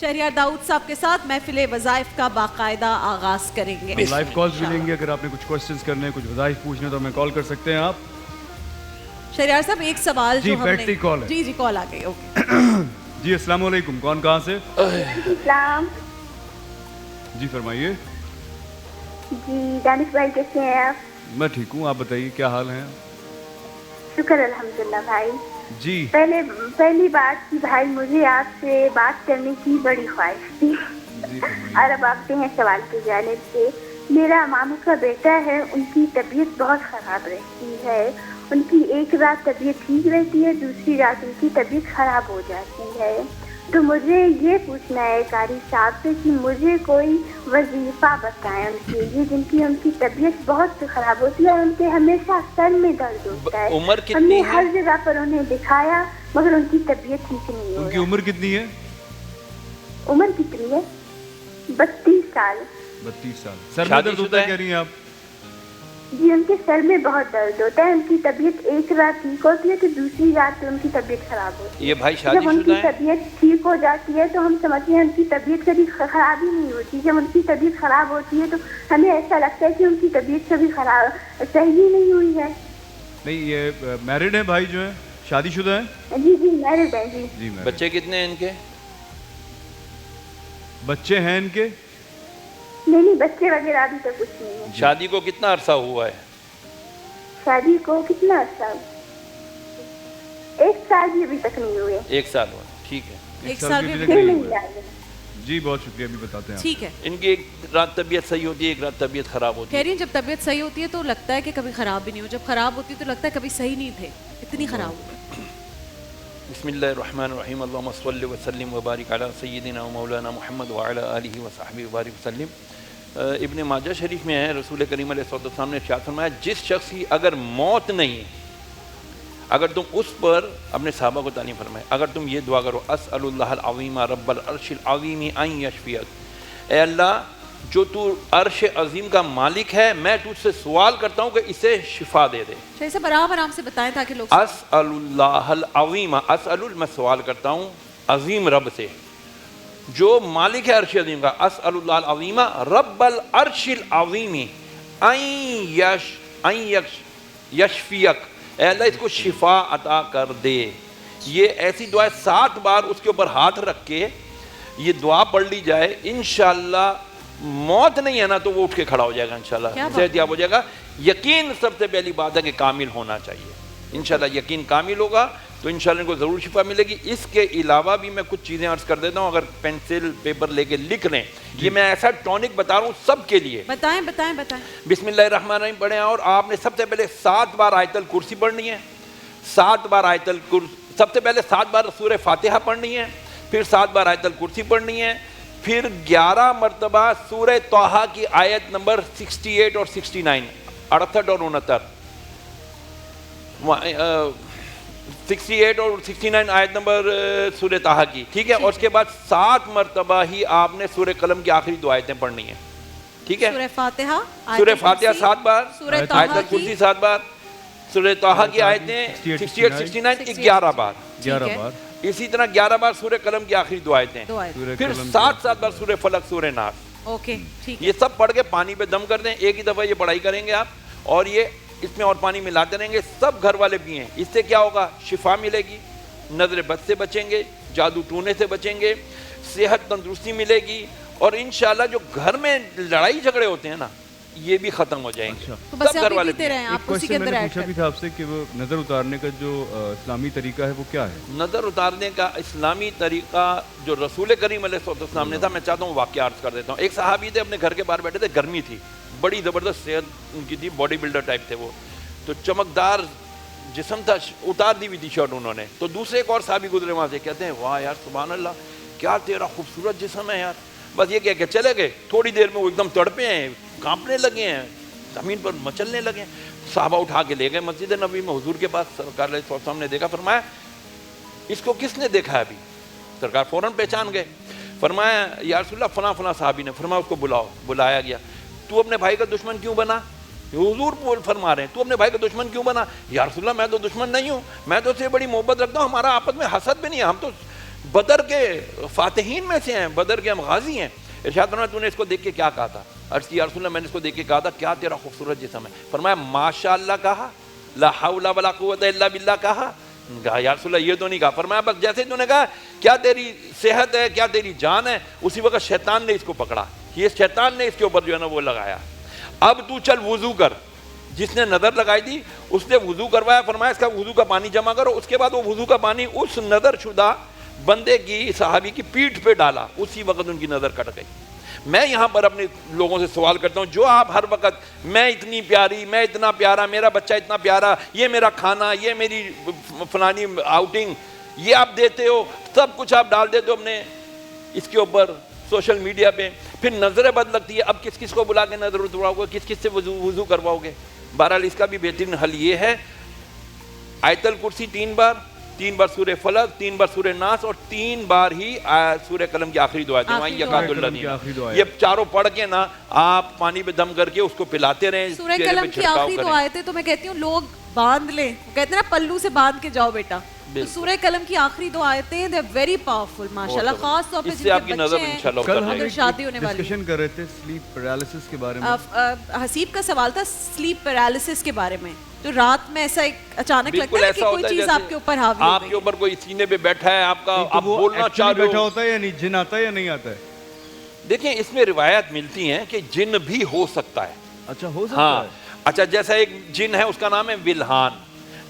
شہریار داؤد صاحب کے ساتھ محفل وظائف کا باقاعدہ آغاز کریں گے. لائیو کالز بھی لیں گے, اگر آپ نے کچھ کوشچنز کرنے, کچھ وظائف پوچھنے تو ہمیں کال کر سکتے ہیں آپ. شہریار صاحب ایک سوال جی جو ہم بیٹھتی نے کال ہے. جی کال آ گئی. اوکے جی السلام علیکم, کون کہاں سے؟ اسلام. جی فرمائیے. جی دانش بھائی کیسے ہیں آپ؟ میں ٹھیک ہوں, آپ بتائیے کیا حال ہیں؟ شکر الحمدللہ بھائی. جی پہلی بات کہ بھائی مجھے آپ سے بات کرنے کی بڑی خواہش تھی. جی فرمائیے. اور اب آتے ہیں سوال کی جانب سے. میرا ماموں کا بیٹا ہے, ان کی طبیعت بہت خراب رہتی ہے. ان کی ایک رات طبیعت ٹھیک رہتی ہے, دوسری رات ان کی طبیعت خراب ہو جاتی ہے. تو مجھے یہ پوچھنا ہے قاری صاحب سے کہ مجھے کوئی وظیفہ بتائیں ان کے لیے, جن کی ان کی طبیعت بہت خراب ہوتی ہے, ان کے ہمیشہ سر میں درد ہوتا ہے. عمر ہم کتنی نے ہے؟ ہر جگہ پر انہیں دکھایا مگر ان کی طبیعت ٹھیک نہیں ہو ان کی رہی. عمر کتنی ہے؟ عمر کتنی ہے؟ 32 سال. 32 سال. سر میں درد ہوتا ہے کہہ رہی ہیں آپ؟ جی ان کے سر میں بہت درد ہوتا ہے. ان کی طبیعت ایک رات ٹھیک ہوتی ہے تو دوسری رات ان کی طبیعت خراب ہوتی ہے. یہ بھائی شادی جب ان کی شدہ ہیں؟ طبیعت ٹھیک ہو جاتی ہے تو ہم سمجھتے ہیں ان کی طبیعت کبھی خراب ہی نہیں ہوتی. جب ان کی طبیعت خراب ہوتی ہے تو ہمیں ایسا لگتا ہے کہ ان کی طبیعت کبھی خراب صحیح ہی نہیں ہوئی ہے. نہیں, یہ میرڈ ہیں بھائی جو ہیں, شادی شدہ ہیں؟ جی جی میرڈ ہے. جی جی میرڈ. بچے کتنے ہیں ان کے؟ بچے ہیں ان کے؟ نہیں بچے وغیرہ ابھی تک کچھ نہیں ہے. شادی کو کتنا عرصہ ہوا ہے؟ شادی کو کتنا عرصہ؟ 1 سال بھی ابھی تک نہیں ہوئے. 1 سال ہوا. ٹھیک ہے. ایک سال بھی بھی تک نہیں نہیں ہوا. ہوئے. جی بہت شکریہ, ابھی بتاتے ہیں. ٹھیک ہے. ان کی ایک رات طبیعت صحیح ہوتی ہے, ایک رات طبیعت خراب ہوتی کہہ ہے. رہی ہیں جب طبیعت صحیح ہوتی ہے تو لگتا ہے کہ کبھی خراب بھی نہیں ہو, جب خراب ہوتی ہے تو لگتا ہے کبھی صحیح نہیں تھے, اتنی خراب ہوئی. بسم اللہ الرحمن الرحیم. اللہم صلی وسلم وبارک علی سیدنا و مولانا محمد وعلی آلہ وصحبہ وبارک وسلم. ابن ماجہ شریف میں ہے, رسول کریم علیہ السلام نے ارشاد فرمایا, جس شخص کی اگر موت نہیں ہے, اگر تم اس پر, اپنے صحابہ کو تعلیم فرمائے, اگر تم یہ دعا کرو, اسأل اللہ العظیم رب العرش العظیم ان یشفیک, اے اللہ جو تو عرش عظیم کا مالک ہے, میں تجھ سے سوال کرتا ہوں کہ اسے شفا دے دے. شاید صاحب آرام سے بتائیں تاکہ لوگ اسأل اللہ العظیم, اسأل میں سوال کرتا ہوں عظیم رب سے جو مالک ہے عرش عظیم کا, اسأل اللہ العظیم رب العرش العظیم ان یشفیک, اے اللہ اس کو شفا عطا کر دے. یہ ایسی دعا 7 بار اس کے اوپر ہاتھ رکھ کے یہ دعا پڑھ لی جائے, انشاءاللہ موت نہیں ہے نا تو وہ اٹھ کے کھڑا ہو جائے گا, انشاءاللہ صحت یاب ہو جائے گا. یقین سب سے پہلی بات ہے کہ کامل ہونا چاہیے. انشاءاللہ یقین کامل ہوگا تو انشاءاللہ ان کو ضرور شفا ملے گی. اس کے علاوہ بھی میں کچھ چیزیں عرض کر دیتا ہوں, اگر پینسل پیپر لے کے لکھ لیں. یہ میں ایسا ٹونک بتا رہا ہوں سب کے لیے. بتائیں. بسم اللہ الرحمن الرحیم پڑھیں, اور آپ نے سب سے پہلے 7 بار آیت الکرسی پڑھنی ہے, 7 بار آیت الکرسی, سب سے پہلے 7 بار سورہ فاتحہ پڑھنی ہے, پھر 7 بار آیت الکرسی پڑھنی ہے, پھر 11 مرتبہ سورہ طٰہٰ کی آیت نمبر 68 اور 69, 68 اور 69, 68 اور 69 آیت نمبر سورہ طٰہٰ کی, ٹھیک ہے. اور اس کے بعد 7 مرتبہ ہی آپ نے سورہ قلم کی آخری 2 آیتیں پڑھنی ہیں, ٹھیک ہے. سورہ فاتحہ 7 بار, آیت الکرسی 7 بار, سورہ طٰہٰ کی آیتیں 68 69 11 بار, 11 بار. اسی طرح 11 بار سورہ قلم کی آخری 2 آیتیں, پھر 7 بار سورہ فلق سورہ ناس. اوکے ٹھیک ہے. یہ سب پڑھ کے پانی پہ دم کر دیں. ایک ہی دفعہ یہ پڑھائی کریں گے آپ, اور یہ اس میں اور پانی ملاتے رہیں گے, سب گھر والے پئیں. اس سے کیا ہوگا, شفا ملے گی, نظر بد سے بچیں گے, جادو ٹونے سے بچیں گے, صحت تندرستی ملے گی, اور انشاءاللہ جو گھر میں لڑائی جھگڑے ہوتے ہیں نا یہ بھی ختم ہو جائیں گے. سب گھر والے پئیں. ایک کوشچن میں نے پوچھا بھی تھا آپ سے کہ وہ نظر اتارنے کا جو اسلامی طریقہ ہے وہ کیا ہے؟ نظر اتارنے کا اسلامی طریقہ جو رسول کریم علیہ السلام نے تھا, میں چاہتا ہوں واقعہ عرض کر دیتا ہوں. ایک صحابی تھے, اپنے گھر کے باہر بیٹھے تھے, گرمی تھی, بڑی زبردست صحت ان کی تھی, باڈی بلڈر ٹائپ تھے وہ, تو چمکدار جسم تھا, اتار دی ہوئی تھی شرٹ انہوں نے. تو دوسرے ایک اور صحابی گزرے وہاں سے, کہتے ہیں واہ یار سبحان اللہ, کیا تیرا خوبصورت جسم ہے یار. بس یہ کہہ کے چلے گئے. تھوڑی دیر میں وہ ایک دم تڑپے ہیں, کانپنے لگے ہیں, زمین پر مچلنے لگے ہیں. صحابہ اٹھا کے لے گئے مسجد نبوی میں حضور کے پاس. سرکار علیہ السلام نے دیکھا, فرمایا اس کو کس نے دیکھا ہے ابھی؟ سرکار فوراً پہچان گئے. فرمایا یا رسول اللہ فلاں فلاں صحابی نے. فرمایا اس کو بلاؤ. بلایا گیا. تو اپنے بھائی کا دشمن کیوں بنا؟ حضور فرما رہے ہیں تو اپنے بھائی کا دشمن کیوں بنا؟ یا رسول اللہ میں تو دشمن نہیں ہوں, میں تو اس سے بڑی محبت رکھتا ہوں, ہمارا آپس میں حسد بھی نہیں ہے, ہم تو بدر کے فاتحین میں سے ہیں, بدر کے ہم غازی ہیں. ارشاد فرمایا تو نے اس کو دیکھ کے کیا کہا تھا؟ عرض کی یا رسول اللہ میں نے اس کو دیکھ کے کہا تھا کیا تیرا خوبصورت جسم ہے. فرمایا ماشاء اللہ کہا, لا حول ولا قوت الا باللہ کہا. کہا یا رسول اللہ یہ تو نہیں کہا. فرمایا بس جیسے تو نے کہا کیا تیری صحت ہے, کیا تیری جان ہے, اسی وقت شیطان نے اس کو پکڑا, یہ شیطان نے اس کے اوپر جو ہے نا وہ لگایا. اب تو چل وضو کر. جس نے نظر لگائی تھی اس نے وضو کروایا. فرمایا اس کا وضو کا پانی جمع کرو. اس کے بعد وہ وضو کا پانی اس نظر شدہ بندے کی, صحابی کی پیٹھ پہ ڈالا. اسی وقت ان کی نظر کٹ گئی. میں یہاں پر اپنے لوگوں سے سوال کرتا ہوں, جو آپ ہر وقت میں اتنی پیاری, میں اتنا پیارا, میرا بچہ اتنا پیارا, یہ میرا کھانا, یہ میری فلانی آؤٹنگ, یہ آپ دیتے ہو, سب کچھ آپ ڈال دیتے ہو اپنے اس کے اوپر سوشل میڈیا پہ, پھر نظریں بد لگتی ہے. اب کس کس کو بلا کے نظر اترواؤ گے, کس کس سے وضو کرواؤ گے؟ بہرحال اس کا بھی بہترین حل یہ ہے, آیت الکرسی 3 بار, 3 بار سورہ فلق, 3 بار سورہ ناس, اور 3 بار ہی سورہ قلم کی آخری دعا ہے یکاد الذین. یہ چاروں پڑھ کے نا آپ پانی پہ دم کر کے اس کو پلاتے رہیں. سورہ قلم کی آخری دعا آیتیں تو میں کہتی ہوں لوگ باندھ لیں, کہتے ہیں نا پلو سے باندھ کے جاؤ بیٹا. تو سورہ قلم کی آخری دو آیتیں دے ویری پاورفل ماشاءاللہ, خاص طور پہ جن کے بچے ہیں کل ہم اگر شادی ہونے والی. ڈسکشن کر رہے تھے سلیپ پیرالسس کے بارے میں. حسیب کا سوال تھا سلیپ پیرالسس کے بارے میں. تو رات میں ایسا اچانک لگتا ہے کہ کوئی چیز آپ کے اوپر حاوی ہو گئی, آپ کے اوپر کوئی سینے پہ بیٹھا ہے آپ کا, آپ بولنا چاہ رہے ہو. بیٹھا ہوتا ہے یا نہیں, جن آتا ہے یا نہیں آتا ہے؟ دیکھیں اس میں روایت ملتی ہیں کہ جن بھی ہو سکتا ہے. اچھا ہو سکتا ہے. اچھا جیسا ایک جن ہے اس کا نام ہے ولہان,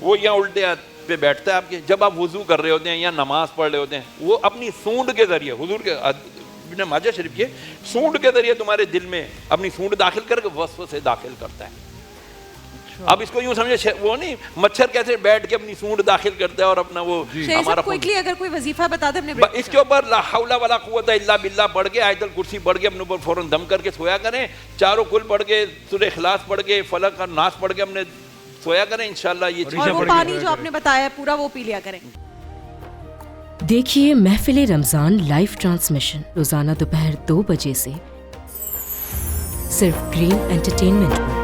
وہ یہاں الٹے پہ بیٹھتا ہے آپ کے, جب آپ وضو کر رہے ہوتے ہیں یا نماز پڑھ رہے ہوتے ہیں, وہ اپنی سونڈ کے ذریعے, حضور کے ابن ماجہ شریف کے سونڈ کے ذریعے تمہارے دل میں اپنی سونڈ داخل کر کے وسوسے داخل کرتا ہے. اب اس کو یوں سمجھے وہ نہیں مچھر کیسے بیٹھ کے اپنی سونڈ داخل کرتا ہے اور اپنا وہ ہمارا کوئکلی اگر کوئی وظیفہ بتا دے اس کے اوپر لا حول ولا قوت الا باللہ پڑھ کے, آیت الکرسی پڑھ کے اپنے اوپر فوراً دم کر کے سویا کریں. چاروں کل پڑھ کے, سورہ اخلاص پڑھ کے, فلق اور ناس پڑھ کے اپنے سویا کریں. انشاءاللہ یہ چیز, اور وہ پانی جو آپ نے بتایا پورا وہ پی لیا کریں. دیکھیے محفل رمضان لائیو ٹرانسمیشن روزانہ دوپہر 2 بجے سے صرف گرین انٹرٹینمنٹ پر.